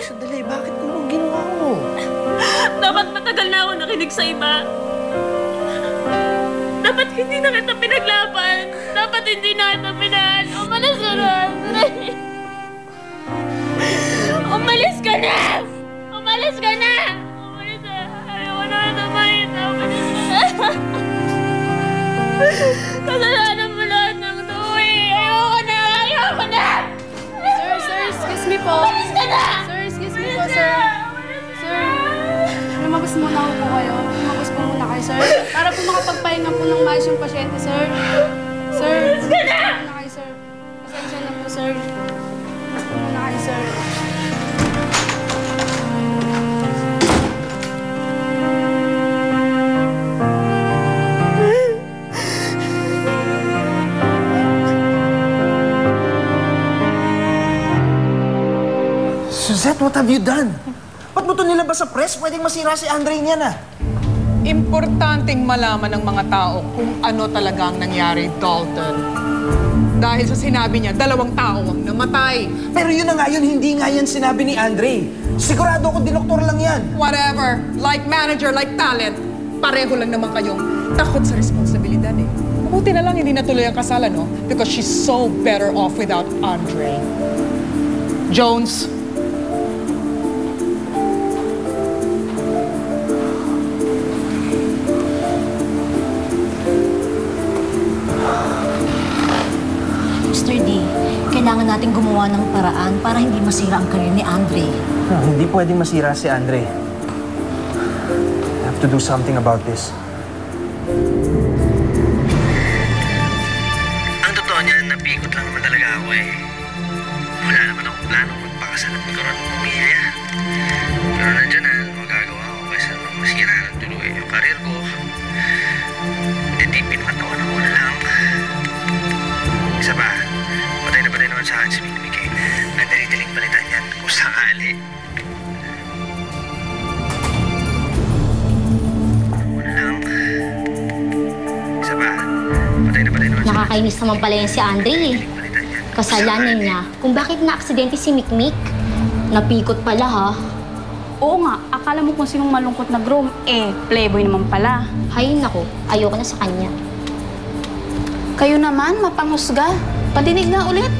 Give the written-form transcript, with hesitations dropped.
Sandali, bakit mo ginawa mo? Dapat matagal na ako nakinig sa iba. Dapat hindi na kita pinaglaban. Dapat hindi na kita pinaan. Umalis ka na, Andre. Umalis ka na! Umalis ka na! Umalis ka na! Ayoko na kita makita. Umalis ka na! Kasalanan mo lahat ng tuwi. Ayoko na! Ayoko na! Sir, excuse me po. Umalis ka na! Sir, excuse me po, sir. Sir, lumabas muna ako po kayo. Lumabas po muna kayo, sir. Para po makapagpahinga po ng maayos yung pasyente, sir. Sir, Umalis ka na! muna kayo, sir. Pasensya na po, sir. Lumabas po muna kayo, sir. Suzette, what have you done? Ba't mo ito nilabas sa press? Pwedeng masira si Andre niyan, ah. Importanteng malaman ng mga tao kung ano talaga ang nangyari, Dalton. Dahil sa sinabi niya, 2 tao ang namatay. Pero yun na nga yun, hindi nga yan sinabi ni Andre. Sigurado ako dinoktor lang yan. Whatever, like manager, like talent, pareho lang naman kayong takot sa responsibilidad eh. Mabuti na lang hindi natuloy ang kasalan, no? Because she's so better off without Andre. Jones, Mr. D, kailangan natin gumawa ng paraan para hindi masira ang career ni Andre. Hindi pwedeng masira si Andre. I have to do something about this. Ang totoo niyan, napikot lang naman talaga ako eh. Wala naman akong planong magpakasal at magkaroon ng pamilya. Pero nandiyan na, magagawa ko kaysa masira ng tuloy yung karir ko. Hindi pinakatawan ako na lang. Isa pa, patay na patay naman sa akin si Mikmik eh. Ang dali-daling palitan yan kung sakali. Ano lang. Isa pa, patay na patay naman sa Nakakainis naman pala yan si Andre eh. palitan yan. Kasalanan niya kung bakit na-aksidente si Mikmik. Napikot pala ha. Oo nga, akala mo kung sinong malungkot na groom, playboy naman pala. Hay nako, ayoko na sa kanya. Kayo naman, mapanghusga. Patinig nga ulit.